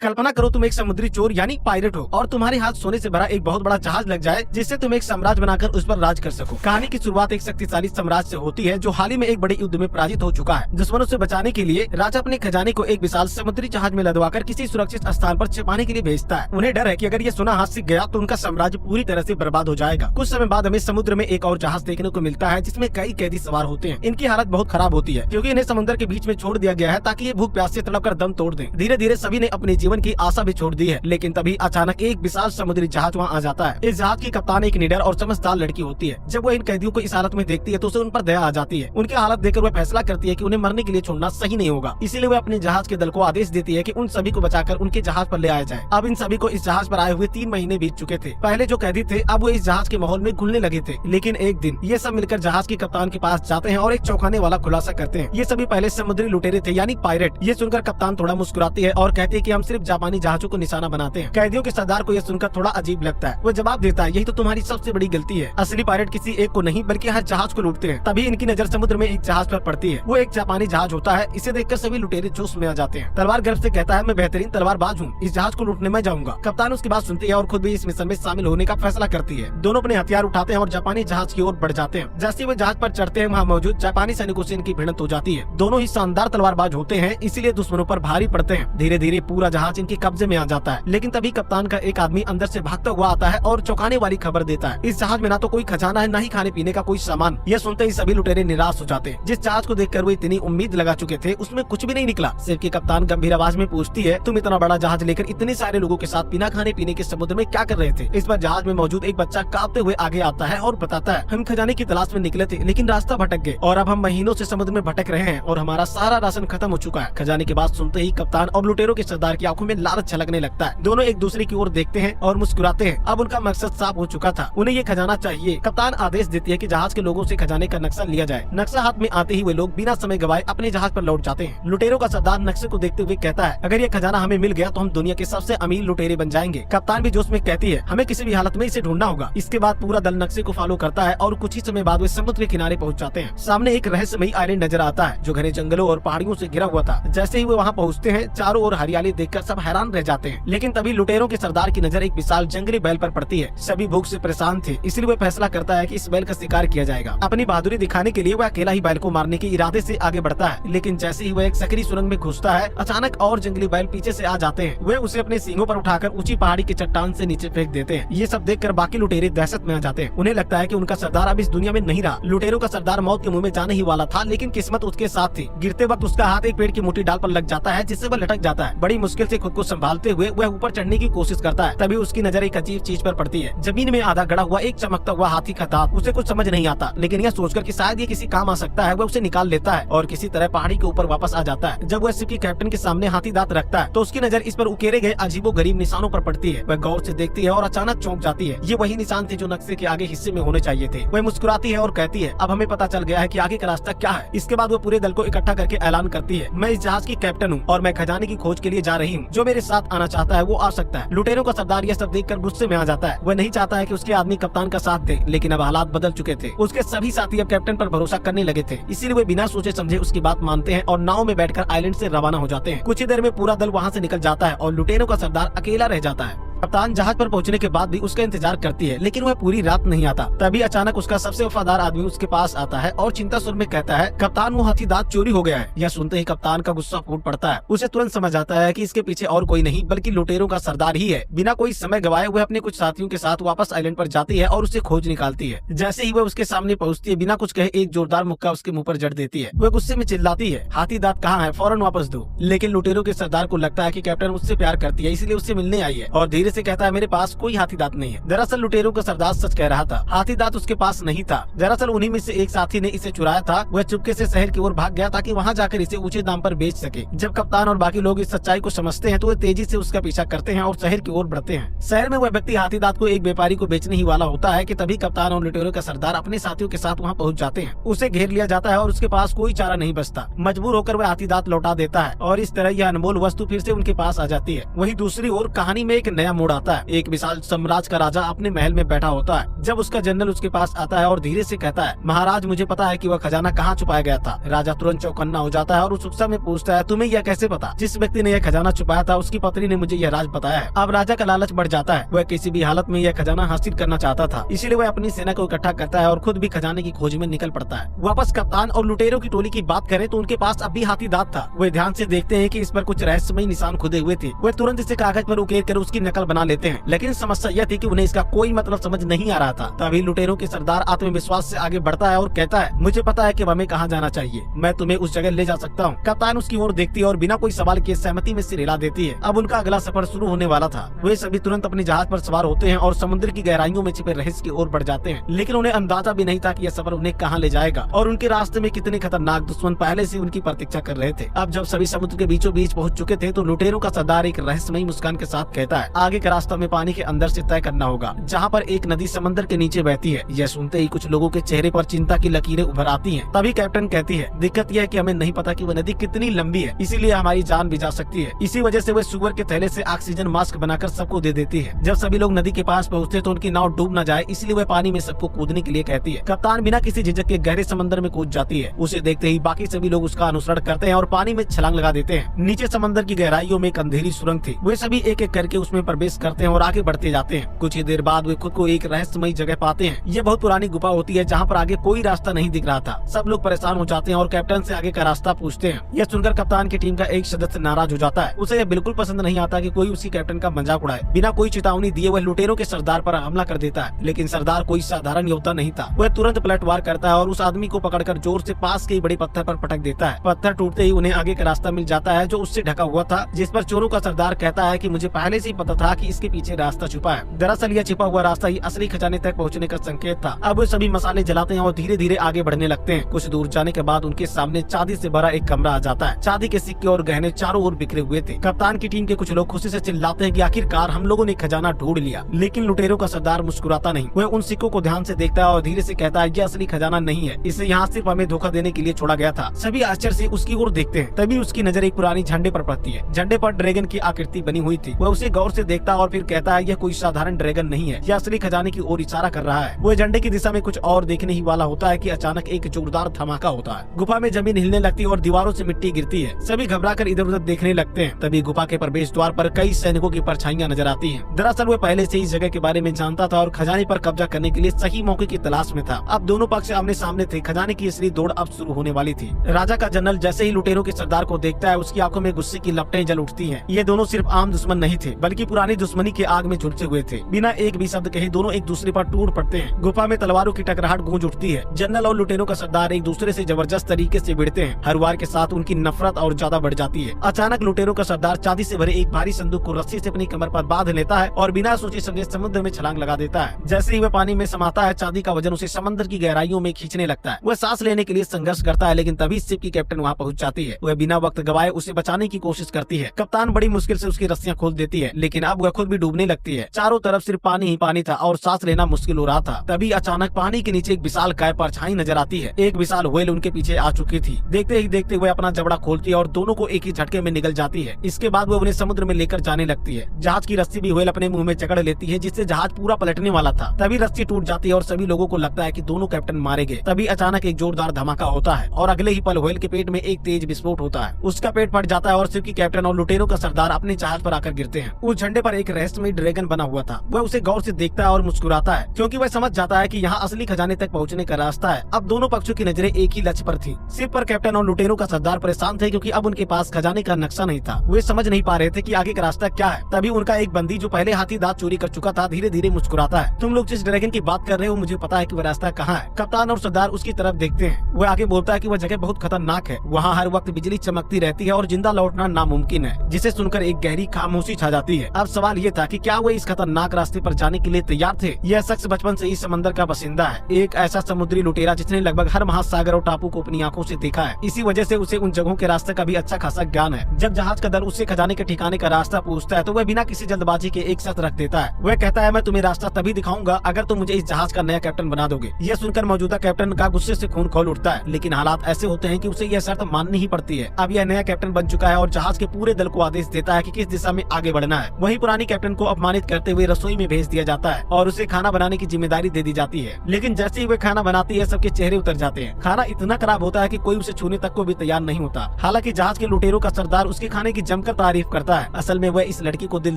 कल्पना करो तुम एक समुद्री चोर यानी पायरेट हो और तुम्हारे हाथ सोने से भरा एक बहुत बड़ा जहाज लग जाए जिससे तुम एक साम्राज्य बनाकर उस पर राज कर सको। कहानी की शुरुआत एक शक्तिशाली साम्राज्य से होती है जो हाल ही में एक बड़े युद्ध में पराजित हो चुका है। दुश्मनों से बचाने के लिए राजा अपने खजाने को एक विशाल समुद्री जहाज में लदवाकर किसी सुरक्षित स्थान पर छिपाने के लिए भेजता है। उन्हें डर है कि अगर ये सोना हाथ से गया तो उनका साम्राज्य पूरी तरह से बर्बाद हो जाएगा। कुछ समय बाद हमें समुद्र में एक और जहाज देखने को मिलता है जिसमें कई कैदी सवार होते हैं। इनकी हालत बहुत खराब होती है क्योंकि इन्हें समुद्र के बीच में छोड़ दिया गया है ताकि ये भूख प्यास से तड़प कर दम तोड़ दें। धीरे धीरे सभी ने अपने जीवन की आशा भी छोड़ दी है, लेकिन तभी अचानक एक विशाल समुद्री जहाज वहाँ आ जाता है। इस जहाज की कप्तान एक निडर और समझदार लड़की होती है। जब वो इन कैदियों को इस हालत में देखती है तो उसे उन पर दया आ जाती है। उनकी हालत देखकर वह फैसला करती है कि उन्हें मरने के लिए छोड़ना सही नहीं होगा। इसीलिए वह अपने जहाज के दल को आदेश देती है कि उन सभी को बचाकर उनके जहाज पर ले आया जाए। अब इन सभी को इस जहाज पर आए हुए 3 महीने बीत चुके थे। पहले जो कैदी थे अब वो इस जहाज के माहौल में घुलने लगे थे, लेकिन एक दिन ये सब मिलकर जहाज के कप्तान के पास जाते हैं और एक चौंकाने वाला खुलासा करते हैं। ये सभी पहले समुद्री लुटेरे थे यानी पायरेट। ये सुनकर कप्तान थोड़ा मुस्कुराती है और कहती है कि हम सिर्फ जापानी जहाजों को निशाना बनाते हैं। कैदियों के सरदार को यह सुनकर थोड़ा अजीब लगता है। वो जवाब देता है, यही तो तुम्हारी सबसे बड़ी गलती है। असली पायरेट किसी एक को नहीं बल्कि हर जहाज को लूटते हैं। तभी इनकी नजर समुद्र में एक जहाज पर पड़ती है। वो एक जापानी जहाज होता है। इसे देखकर सभी लुटेरे जोश में आ जाते हैं। तलवार गर्व से कहता है, मैं बेहतरीन तलवारबाज हूँ, इस जहाज को लूटने में जाऊंगा। कप्तान उसकी बात सुनती है और खुद भी इस मिशन में शामिल होने का फैसला करती है। दोनों अपने हथियार उठाते हैं और जापानी जहाज की ओर बढ़ जाते हैं। जैसे वो जहाज पर चढ़ते हैं वहाँ मौजूद जापानी सैनिकों से इनकी भिड़ंत हो जाती है। दोनों ही शानदार तलवारबाज होते हैं, इसीलिए दुश्मनों पर भारी पड़ते हैं। धीरे धीरे पूरा जहाज इनके कब्जे में आ जाता है, लेकिन तभी कप्तान का एक आदमी अंदर से भागता हुआ आता है और चौंकाने वाली खबर देता है, इस जहाज में ना तो कोई खजाना है, ना ही खाने पीने का कोई सामान। यह सुनते ही सभी लुटेरे निराश हो जाते हैं। जिस जहाज को देखकर वो इतनी उम्मीद लगा चुके थे उसमें कुछ भी नहीं निकला। सिर्फ कि कप्तान गंभीर आवाज में पूछती है, तुम इतना बड़ा जहाज लेकर इतने सारे लोगों के साथ बिना खाने पीने के समुद्र में क्या कर रहे थे? इस पर जहाज में मौजूद एक बच्चा कांपते हुए आगे आता है और बताता है, हम खजाने की तलाश में निकले थे लेकिन रास्ता भटक गए और अब हम महीनों से समुद्र में भटक रहे हैं और हमारा सारा राशन खत्म हो चुका है। खजाने की बात सुनते ही कप्तान और लुटेरों के सरदार की आंखों में लालच छलकने लगता है। दोनों एक दूसरे की ओर देखते हैं और मुस्कुराते हैं। अब उनका मकसद साफ हो चुका था, उन्हें ये खजाना चाहिए। कप्तान आदेश देती है कि जहाज के लोगों से खजाने का नक्शा लिया जाए। नक्शा हाथ में आते ही वे लोग बिना समय गवाए अपने जहाज पर लौट जाते हैं। लुटेरों का सरदार नक्शे को देखते हुए कहता है, अगर ये खजाना हमें मिल गया तो हम दुनिया के सबसे अमीर लुटेरे बन जाएंगे। कप्तान भी जोश में कहती है, हमें किसी भी हालत में इसे ढूंढना होगा। इसके बाद पूरा दल नक्शे को फॉलो करता है और कुछ ही समय बाद वे समुद्र के किनारे पहुँच जाते हैं। सामने एक रहस्यमयी आइलैंड नजर आता है जो घने जंगलों और पहाड़ियों से घिरा हुआ था। जैसे ही वे वहाँ पहुँचते हैं चारों ओर हरियाली देखकर सब हैरान रह जाते हैं, लेकिन तभी लुटेरों के सरदार की नजर एक विशाल जंगली बैल पर पड़ती है। सभी भूख से परेशान थे, इसलिए वह फैसला करता है कि इस बैल का शिकार किया जाएगा। अपनी बहादुरी दिखाने के लिए वह अकेला ही बैल को मारने के इरादे से आगे बढ़ता है, लेकिन जैसे ही वह एक सकरी सुरंग में घुसता है अचानक और जंगली बैल पीछे से आ जाते हैं। वे उसे अपने सींगों पर उठाकर ऊंची पहाड़ी की चट्टान से नीचे फेंक देते हैं। ये सब देखकर बाकी लुटेरे दहशत में आ जाते हैं। उन्हें लगता है कि उनका सरदार अब इस दुनिया में नहीं रहा। लुटेरों का सरदार मौत के मुंह में जाने ही वाला था, लेकिन किस्मत उसके साथ थी। गिरते वक्त उसका हाथ एक पेड़ की मोटी डाल पर लग जाता है जिससे वह लटक जाता है। बड़ी मुश्किल से खुद को संभालते हुए वह ऊपर चढ़ने की कोशिश करता है। तभी उसकी नजर एक अजीब चीज पर पड़ती है। जमीन में आधा गड़ा हुआ एक चमकता हुआ हाथी का दांत। उसे कुछ समझ नहीं आता, लेकिन यह सोचकर कि शायद ये किसी काम आ सकता है वह उसे निकाल लेता है और किसी तरह पहाड़ी के ऊपर वापस आ जाता है। जब वह शिप के कैप्टन के सामने हाथी दांत रखता है तो उसकी नजर इस पर उकेरे गए अजीबोगरीब निशानों पर पड़ती है। वह गौर से देखती है और अचानक चौंक जाती है। ये वही निशान थे जो नक्शे के आगे हिस्से में होने चाहिए थे। वह मुस्कुराती है और कहती है, अब हमें पता चल गया है कि आगे का रास्ता क्या है। इसके बाद वो पूरे दल को इकट्ठा करके ऐलान करती है, मैं इस जहाज की कैप्टन हूँ और मैं खजाने की खोज के लिए जा रही हूँ। जो मेरे साथ आना चाहता है वो आ सकता है। लुटेरों का सरदार यह सब देखकर गुस्से में आ जाता है। वह नहीं चाहता है कि उसके आदमी कप्तान का साथ दे, लेकिन अब हालात बदल चुके थे। उसके सभी साथी अब कैप्टन पर भरोसा करने लगे थे, इसीलिए वे बिना सोचे समझे उसकी बात मानते हैं और नाव में बैठकर आइलैंड से रवाना हो जाते हैं। कुछ ही देर में पूरा दल वहाँ से निकल जाता है और लुटेरों का सरदार अकेला रह जाता है। कप्तान जहाज पर पहुंचने के बाद भी उसका इंतजार करती है, लेकिन वह पूरी रात नहीं आता। तभी अचानक उसका सबसे वफादार आदमी उसके पास आता है और चिंता सुर में कहता है, कप्तान वो हाथी दांत चोरी हो गया है। यह सुनते ही कप्तान का गुस्सा फूट पड़ता है। उसे तुरंत समझ आता है कि इसके पीछे और कोई नहीं बल्कि लुटेरों का सरदार ही है। बिना कोई समय गवाए वह अपने कुछ साथियों के साथ वापस आइलैंड पर जाती है और उसे खोज निकालती है। जैसे ही वह उसके सामने पहुँचती है बिना कुछ कहे एक जोरदार मुक्का उसके मुँह पर जड़ देती है। वह गुस्से में चिल्लाती है, हाथी दांत कहाँ है, फौरन वापस दो। लेकिन लुटेरों के सरदार को लगता है कि कैप्टन उससे प्यार करती है, इसलिए उससे मिलने आई है और धीरे से कहता है, मेरे पास कोई हाथी दांत नहीं है। दरअसल लुटेरों का सरदार सच कह रहा था, हाथी दांत उसके पास नहीं था। दरअसल उन्हीं में से एक साथी ने इसे चुराया था। वह चुपके से शहर की ओर भाग गया ताकि वहां जाकर इसे ऊंचे दाम पर बेच सके। जब कप्तान और बाकी लोग इस सच्चाई को समझते हैं तो वे तेजी से उसका पीछा करते हैं और शहर की ओर बढ़ते हैं। शहर में वह व्यक्ति हाथी दांत को एक व्यापारी को बेचने ही वाला होता है कि तभी कप्तान और लुटेरों का सरदार अपने साथियों के साथ वहाँ पहुँच जाते हैं। उसे घेर लिया जाता है और उसके पास कोई चारा नहीं बचता। मजबूर होकर वह हाथी दांत लौटा देता है और इस तरह यह अनमोल वस्तु फिर से उनके पास आ जाती है। वहीं दूसरी ओर कहानी में एक नया मोड़ आता है। एक विशाल साम्राज्य का राजा अपने महल में बैठा होता है जब उसका जनरल उसके पास आता है और धीरे से कहता है, महाराज मुझे पता है कि वह खजाना कहाँ छुपाया गया था। राजा तुरंत चौकन्ना हो जाता है और उस उत्सव में पूछता है, तुम्हें यह कैसे पता? जिस व्यक्ति ने यह खजाना छुपाया था उसकी पत्नी ने मुझे यह राज बताया है। अब राजा का लालच बढ़ जाता है, वह किसी भी हालत में यह खजाना हासिल करना चाहता था, इसीलिए वह अपनी सेना को इकट्ठा करता है और खुद भी खजाने की खोज में निकल पड़ता है। वापस कप्तान और लुटेरों की टोली की बात करें तो उनके पास अब भी हाथी दांत था। वे ध्यान से देखते हैं कि इस पर कुछ रहस्यमय निशान खुदे हुए थे। वे तुरंत इसे कागज पर उकेर कर उसकी नकल बना लेते हैं, लेकिन समस्या यह थी कि उन्हें इसका कोई मतलब समझ नहीं आ रहा था। तभी लुटेरों के सरदार आत्मविश्वास से आगे बढ़ता है और कहता है, मुझे पता है कि हमें कहाँ जाना चाहिए, मैं तुम्हें उस जगह ले जा सकता हूँ। कप्तान उसकी ओर देखती है और बिना कोई सवाल किए सहमति में सिर हिला देती है। अब उनका अगला सफर शुरू होने वाला था। वे सभी तुरंत अपने जहाज पर सवार होते हैं और समुद्र की गहराइयों में छिपे रहस्य की ओर बढ़ जाते हैं, लेकिन उन्हें अंदाजा भी नहीं था कि यह सफर उन्हें कहाँ ले जाएगा और उनके रास्ते में कितने खतरनाक दुश्मन पहले से उनकी प्रतीक्षा कर रहे थे। अब जब सभी समुद्र के बीचों बीच पहुंच चुके थे तो लुटेरों का सरदार एक रहस्यमयी मुस्कान के साथ कहता है, आगे का रास्ता में पानी के अंदर से तय करना होगा, जहाँ पर एक नदी समंदर के नीचे बहती है। यह सुनते ही कुछ लोगों के चेहरे पर चिंता की लकीरें उभर आती हैं। तभी कैप्टन कहती है, दिक्कत यह है कि हमें नहीं पता कि वह नदी कितनी लंबी है, इसीलिए हमारी जान भी जा सकती है। इसी वजह से वह सुअर के थैले से ऑक्सीजन मास्क बनाकर सबको दे देती है। जब सभी लोग नदी के पास पहुँचते तो उनकी नाव डूब न जाए, इसलिए वह पानी में सबको कूदने के लिए कहती है। कप्तान बिना किसी झिझक के गहरे समंदर में कूद जाती है। उसे देखते ही बाकी सभी लोग उसका अनुसरण करते हैं और पानी में छलांग लगा देते हैं। नीचे समंदर की गहराइयों में एक अंधेरी सुरंग थी। वे सभी एक एक करके उसमें प्रवेश करते हैं और आगे बढ़ते जाते हैं। कुछ ही देर बाद वे खुद को एक रहस्यमयी जगह पाते हैं। ये बहुत पुरानी गुफा होती है जहाँ पर आगे कोई रास्ता नहीं दिख रहा था। सब लोग परेशान हो जाते हैं और कैप्टन से आगे का रास्ता पूछते हैं। यह सुनकर कप्तान की टीम का एक सदस्य नाराज हो जाता है। उसे यह बिल्कुल पसंद नहीं आता कि कोई उसी कैप्टन का मजाक उड़ाए। बिना कोई चेतावनी दिए वह लुटेरों के सरदार पर हमला कर देता है, लेकिन सरदार कोई साधारण योद्धा नहीं था। वह तुरंत पलटवार करता है और उस आदमी को पकड़कर जोर से पास के बड़े पत्थर पर पटक देता है। पत्थर टूटते ही उन्हें आगे का रास्ता मिल जाता है जो उससे ढका हुआ था, जिस पर चोरों का सरदार कहता है कि मुझे पहले से ही पता था कि इसके पीछे रास्ता छुपा है। दरअसल यह छिपा हुआ रास्ता ही असली खजाने तक पहुंचने का संकेत था। अब वे सभी मसाले जलाते हैं और धीरे धीरे आगे बढ़ने लगते हैं। कुछ दूर जाने के बाद उनके सामने चांदी से भरा एक कमरा आ जाता है। चांदी के सिक्के और गहने चारों ओर बिखरे हुए थे। कप्तान की टीम के कुछ लोग खुशी से चिल्लाते हैं कि आखिरकार हम लोगों ने खजाना ढूंढ लिया, लेकिन लुटेरों का सरदार मुस्कुराता नहीं। वह उन सिक्कों को ध्यान से देखता है और धीरे से कहता है, यह असली खजाना नहीं है, इसे यहाँ सिर्फ हमें धोखा देने के लिए छोड़ा गया था। सभी आश्चर्य से उसकी ओर देखते हैं। तभी उसकी नजर एक पुरानी झंडे पर पड़ती है। झंडे पर ड्रैगन की आकृति बनी हुई थी। वह उसे गौर से देखता है और फिर कहता है, यह कोई साधारण ड्रैगन नहीं है, यह असली खजाने की ओर इशारा कर रहा है। वह झंडे की दिशा में कुछ और देखने ही वाला होता है कि अचानक एक जोरदार धमाका होता है। गुफा में जमीन हिलने लगती है और दीवारों से मिट्टी गिरती है। सभी घबराकर इधर उधर देखने लगते हैं। तभी गुफा के प्रवेश द्वार पर कई सैनिकों की परछाइयां नजर आती हैं। दरअसल वह पहले से इस जगह के बारे में जानता था और खजाने पर कब्जा करने के लिए सही मौके की तलाश में था। अब दोनों पक्ष आमने सामने थे। खजाने की असली दौड़ अब शुरू होने वाली थी। राजा का जनरल जैसे ही लुटेरों के सरदार को देखता है, उसकी आंखों में गुस्से की लपटें जल उठती हैं। ये दोनों सिर्फ आम दुश्मन नहीं थे, बल्कि पुरानी दुश्मनी के आग में झुलसे हुए थे। बिना एक भी शब्द कहे दोनों एक दूसरे पर टूट पड़ते हैं। गुफा में तलवारों की टकराहट गूंज उठती है। जनरल और लुटेरों का सरदार एक दूसरे से जबरदस्त तरीके से भिड़ते हैं। हर वार के साथ उनकी नफरत और ज्यादा बढ़ जाती है। अचानक लुटेरों का सरदार चांदी से भरे एक भारी संदूक को रस्सी से अपनी कमर पर बांध लेता है और बिना सोचे समझे समुद्र में छलांग लगा देता है। जैसे ही वह पानी में समाता है, चांदी का वजन उसे समंदर की गहराइयों में खींचने लगता है। वह सांस लेने के लिए संघर्ष करता है, लेकिन तभी शिप की कैप्टन वहाँ पहुँच जाती है। वह बिना वक्त गवाए उसे बचाने की कोशिश करती है। कप्तान बड़ी मुश्किल से उसकी रस्सियां खोल देती है, लेकिन अब वह खुद भी डूबने लगती है। चारों तरफ सिर्फ पानी ही पानी था और सांस लेना मुश्किल हो रहा था। तभी अचानक पानी के नीचे एक विशाल काय परछाई नजर आती है। एक विशाल व्हेल उनके पीछे आ चुकी थी। देखते ही देखते वह अपना जबड़ा खोलती है और दोनों को एक ही झटके में निगल जाती है। इसके बाद वह उन्हें समुद्र में लेकर जाने लगती है। जहाज की रस्सी भी व्हेल अपने मुंह में जकड़ लेती है, जिससे जहाज पूरा पलटने वाला था। तभी रस्सी टूट जाती है और सभी लोगों को लगता है कि दोनों कैप्टन मारे गए। तभी अचानक एक जोरदार धमाका होता है और अगले ही पल व्हेल के पेट में एक तेज विस्फोट होता है। उसका पेट फट जाता है और शिप की कैप्टन और लुटेरों का सरदार अपने जहाज पर आकर गिरते हैं। उस झंडे पर एक रहस्यमय ड्रैगन बना हुआ था। वह उसे गौर से देखता है और मुस्कुराता है, क्योंकि वह समझ जाता है कि यहाँ असली खजाने तक पहुँचने का रास्ता है। अब दोनों पक्षों की नजरें एक ही लक्ष्य पर थी। शिप पर कैप्टन और लुटेरों का सरदार परेशान थे, क्योंकि अब उनके पास खजाने का नक्शा नहीं था। वे समझ नहीं पा रहे थे कि आगे का रास्ता क्या है। तभी उनका एक बंदी जो पहले हाथी दांत चोरी कर चुका था, धीरे धीरे मुस्कुराता है। तुम लोग जिस ड्रैगन की बात कर रहे हो, मुझे पता है कि वह रास्ता कहाँ है। कप्तान और सरदार उसकी तरफ देखते हैं। वह आगे बोलता है कि वह जगह बहुत खतरनाक है। वहाँ हर वक्त बिजली चमकती रहती है और जिंदा लौटना नामुमकिन है। जिसे सुनकर एक गहरी खामोशी छा जाती है। अब सवाल ये था कि क्या वे इस खतरनाक रास्ते पर जाने के लिए तैयार थे। यह शख्स बचपन से ही समंदर का बासिंदा है, एक ऐसा समुद्री लुटेरा जिसने लगभग हर महासागर और टापू को अपनी आंखों से देखा है। इसी वजह से उसे उन जगहों के रास्ते का भी अच्छा खासा ज्ञान है। जब जहाज का दल उससे खजाने के ठिकाने का रास्ता पूछता है, तो वह बिना किसी जल्दबाजी के एक शर्त रख देता है। वह कहता है, मैं तुम्हें रास्ता तभी दिखाऊंगा अगर तुम मुझे इस जहाज का नया कैप्टन बना दोगे। यह सुनकर मौजूदा कैप्टन का गुस्से से खून खौल उठता है, लेकिन हालात ऐसे होते हैं कि उसे यह शर्त माननी ही पड़ती है। अब यह नया कैप्टन बन चुका है और जहाज के पूरे दल को आदेश देता है कि किस दिशा में आगे बढ़ना है। वहीं पुरानी कैप्टन को अपमानित करते हुए रसोई में भेज दिया जाता है और उसे खाना बनाने की जिम्मेदारी दे दी जाती है। लेकिन जैसे ही वे खाना बनाती है सबके चेहरे उतर जाते हैं। खाना इतना खराब होता है कि कोई उसे छूने तक को भी तैयार नहीं होता। हालांकि जहाज के लुटेरों का सरदार उसके खाने की जमकर तारीफ करता है। असल में वह इस लड़की को दिल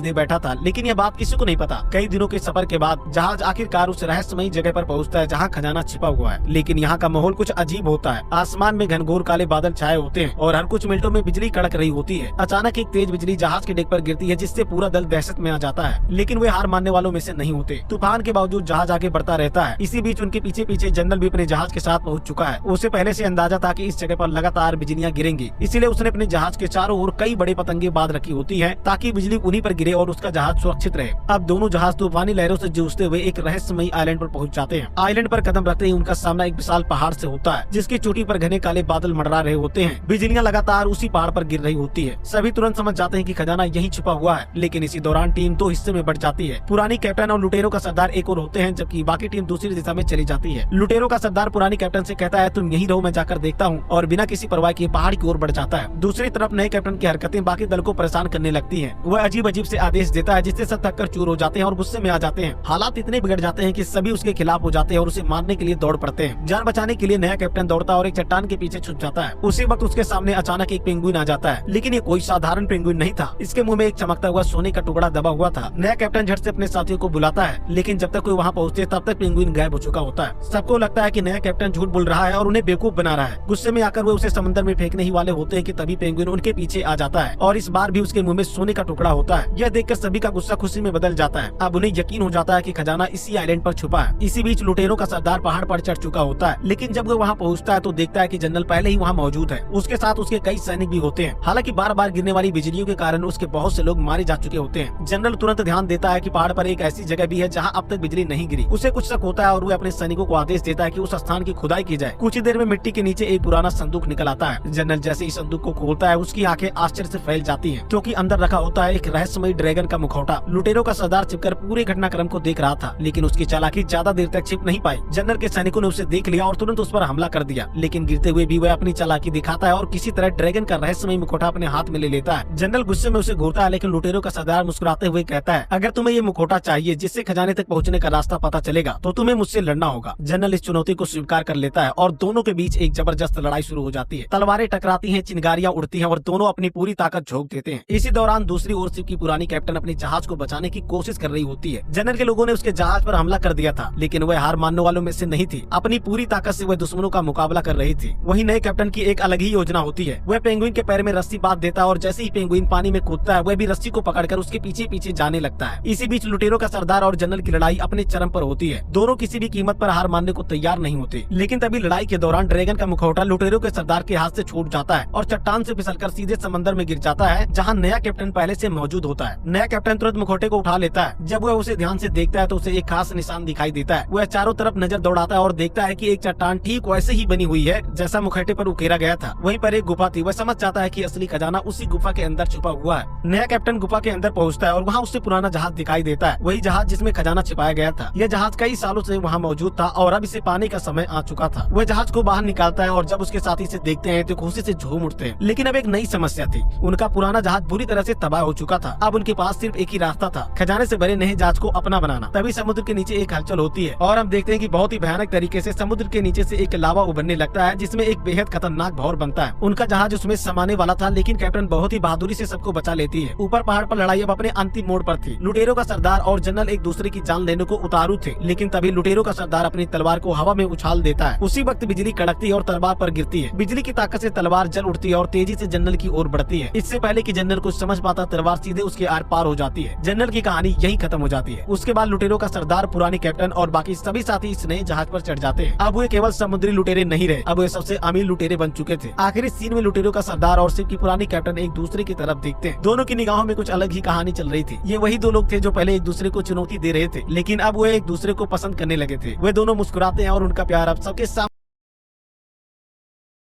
दे बैठा था, लेकिन यह बात किसी को नहीं पता। कई दिनों के सफर के बाद जहाज आखिरकार उस रहस्यमयी जगह पर पहुंचता है जहां खजाना छिपा हुआ है। लेकिन यहाँ का माहौल कुछ अजीब होता है। आसमान में घनघोर काले बादल छाए होते हैं और हर कुछ मिनटों में बिजली कड़क रही होती है। अचानक एक तेज बिजली जहाज के डेक पर गिरती है, जिससे पूरा दल दहशत में आ जाता है। लेकिन वे हार मानने वालों में से नहीं होते। तूफान के बावजूद जहाज आगे बढ़ता रहता है। इसी बीच उनके पीछे पीछे जनरल भी अपने जहाज के साथ पहुंच चुका है। उसे पहले से अंदाजा था कि इस जगह पर लगातार बिजलियां गिरेंगी, इसीलिए उसने अपने जहाज के चारों ओर कई बड़े पतंगे बांध रखी होती है ताकि बिजली उन्हीं पर गिरे और उसका जहाज सुरक्षित रहे। अब दोनों जहाज तूफानी लहरों से जूझते हुए एक रहस्यमयी आइलैंड पर पहुंच जाते हैं। आइलैंड पर कदम रखते ही उनका सामना एक विशाल पहाड़ से होता है, जिसकी चोटी पर घने काले बादल मंडरा रहे होते हैं। बिजलियां लगातार उसी पहाड़ पर गिर रही होती है। सभी तुरंत समझ जाते हैं कि खजाना यहीं छुपा हुआ है। लेकिन इसी दौरान टीम दो हिस्से में बढ़ जाती है। पुरानी कैप्टन और लुटेरों का सरदार एक और होते हैं, जबकि बाकी टीम दूसरी दिशा में चली जाती है। लुटेरों का सरदार पुरानी कैप्टन से कहता है तुम यहीं रहो, मैं जाकर देखता हूँ, और बिना किसी परवाह किए पहाड़ की ओर बढ़ जाता है। दूसरी तरफ नए कैप्टन की हरकतें बाकी दल को परेशान करने लगती है। वह अजीब अजीब से आदेश देता है, जिससे सब थककर चूर हो जाते हैं और गुस्से में आ जाते हैं। हालात इतने बिगड़ जाते हैं कि सभी उसके खिलाफ हो जाते हैं और उसे मारने के लिए दौड़ पड़ते हैं। जान बचाने के लिए नया कैप्टन दौड़ता और एक चट्टान के पीछे छुप जाता है। उसी वक्त उसके सामने अचानक एक पेंगुइन आ जाता है, लेकिन ये कोई साधारण पेंगुइन नहीं था। इसके मुंह में एक चमकता हुआ सोने का टुकड़ा दबा हुआ था। नया कैप्टन झट से अपने साथियों को बुलाता है, लेकिन जब तक कोई वहाँ पहुँचते तब तक पेंगुइन गायब हो चुका होता है। सबको लगता है कि नया कैप्टन झूठ बोल रहा है और उन्हें बेवकूफ बना रहा है। गुस्से में आकर वो उसे समंदर में फेंकने ही वाले होते हैं कि तभी पेंगुइन उनके पीछे आ जाता है और इस बार भी उसके मुंह में सोने का टुकड़ा होता है। यह देखकर सभी का गुस्सा खुशी में बदल जाता है। अब उन्हें यकीन हो जाता है कि खजाना इसी आइलैंड पर छुपा है। इसी बीच लुटेरों का सरदार पहाड़ पर चढ़ चुका होता है, लेकिन जब वो वहाँ पहुँचता है तो देखता है कि जनरल पहले ही वहाँ मौजूद है। उसके साथ उसके कई सैनिक भी होते हैं। हालांकि बार बार गिरने वाली बिजलियों के कारण उसके बहुत से लोग मारे जा चुके होते हैं। जनरल तुरंत ध्यान देता है कि पहाड़ पर एक ऐसी जगह भी है जहाँ अब तक बिजली नहीं गिरी। उसे कुछ शक होता है और वह अपने सैनिकों को आदेश देता है कि उस स्थान की खुदाई की जाए। कुछ ही देर में मिट्टी के नीचे एक पुराना संदूक निकल आता है। जनरल जैसे ही संदूक को खोलता है उसकी आंखें आश्चर्य से फैल जाती हैं, क्योंकि अंदर रखा होता है एक रहस्यमयी ड्रैगन का मुखौटा। लुटेरों का सरदार छिपकर पूरे घटनाक्रम को देख रहा था, लेकिन उसकी चालाकी ज्यादा देर तक छिप नहीं पाई। जनरल के सैनिकों ने उसे देख लिया और तुरंत उस पर हमला कर दिया, लेकिन गिरते हुए भी वह अपनी चालाकी दिखाता है और किसी तरह ड्रैगन का रहस्यमयी मुखौटा अपने हाथ में ले लेता है। जनरल गुस्से में उसे घूरता है, लेकिन लुटेरों का सरदार मुस्कुराते हुए कहता है अगर तुम्हें ये मुखौटा चाहिए जिससे खजाने तक पहुँचने का रास्ता पता चलेगा तो तुम्हें मुझसे लड़ना होगा। जनरल इस चुनौती को स्वीकार कर लेता है और दोनों के बीच एक जबरदस्त लड़ाई शुरू हो जाती है। तलवारें टकराती हैं, चिंगारियां उड़ती हैं और दोनों अपनी पूरी ताकत झोंक देते हैं। इसी दौरान दूसरी ओर शिप की पुरानी कैप्टन अपने जहाज को बचाने की कोशिश कर रही होती है। जनरल के लोगों ने उसके जहाज पर हमला कर दिया था, लेकिन वह हार मानने वालों में से नहीं थी। अपनी पूरी ताकत से वह दुश्मनों का मुकाबला कर रही थी। वहीं नए कैप्टन की एक अलग ही योजना होती है। वह पेंगुइन के पैर में रस्सी बांध देता है और जैसे ही पेंगुइन पानी में कूदता है वह भी रस्सी को पकड़कर उसके पीछे पीछे जाने लगता है। इसी बीच लुटेरों का सरदार और जनरल की लड़ाई अपने चरम पर होती है। दोनों किसी भी कीमत पर हार मानने को तैयार नहीं होते, लेकिन तभी लड़ाई के दौरान ड्रैगन का मुखौटा लुटेरों के सरदार के हाथ से छूट जाता है और चट्टान से फिसलकर सीधे समंदर में गिर जाता है, जहां नया कैप्टन पहले से मौजूद होता है। नया कैप्टन तुरंत मुखौटे को उठा लेता है। जब वह उसे ध्यान से देखता है तो उसे एक खास निशान दिखाई देता है। वह चारों तरफ नजर दौड़ाता है और देखता है कि एक चट्टान ठीक वैसे ही बनी हुई है जैसा मुखौटे पर उकेरा गया था। वहीं पर एक गुफा थी। वह समझ जाता है कि असली खजाना उसी गुफा के अंदर छुपा हुआ है। नया कैप्टन गुफा के अंदर पहुंचता है और वहाँ उसे पुराना जहाज दिखाई देता है, वही जहाज जिसमें खजाना छिपाया गया था। यह जहाज कई सालों से वहाँ मौजूद था और अब इसे पाने का समय आ चुका था। वह जहाज को बाहर निकालता है और जब उसके साथी इसे देखते हैं तो खुशी से झूम उठते हैं। लेकिन अब एक नई समस्या थी। उनका पुराना जहाज बुरी तरह से तबाह हो चुका था। अब उनके पास सिर्फ एक ही रास्ता था, खजाने से भरे नए जहाज को अपना बनाना। तभी समुद्र के नीचे एक हलचल होती है और हम देखते हैं कि बहुत ही भयानक तरीके से समुद्र के नीचे से एक लावा उभरने लगता है, जिसमें एक बेहद खतरनाक भौर बनता है। उनका जहाज उसमें समाने वाला था, लेकिन कैप्टन बहुत ही बहादुरी से सबको बचा लेती है। ऊपर पहाड़ पर लड़ाई अब अपने अंतिम मोड़ पर थी। लुटेरों का सरदार और जनरल एक दूसरे की जान लेने को उतारू थे, लेकिन तभी लुटेरों का सरदार अपनी तलवार को हवा में उछाल देता है। उसी वक्त बिजली कड़कती है और तलवार पर गिरती है। बिजली की ताकत से तलवार जल उठती है और तेजी से जनरल की ओर बढ़ती है। इससे पहले कि जनरल कुछ समझ पाता तलवार सीधे उसके आर पार हो जाती है। जनरल की कहानी यही खत्म हो जाती है। उसके बाद लुटेरों का सरदार, पुरानी कैप्टन और बाकी सभी साथी इस नए जहाज पर चढ़ जाते हैं। अब वे केवल समुद्री लुटेरे नहीं रहे, अब वे सबसे अमीर लुटेरे बन चुके थे। आखिरी सीन में लुटेरों का सरदार और शिप की पुरानी कैप्टन एक दूसरे की तरफ देखते हैं। दोनों की निगाहों में कुछ अलग ही कहानी चल रही थी। ये वही दो लोग थे जो पहले एक दूसरे को चुनौती दे रहे थे, लेकिन अब वो एक दूसरे को पसंद करने लगे थे। वे दोनों मुस्कुराते हैं और उनका प्यार अब सबके सामने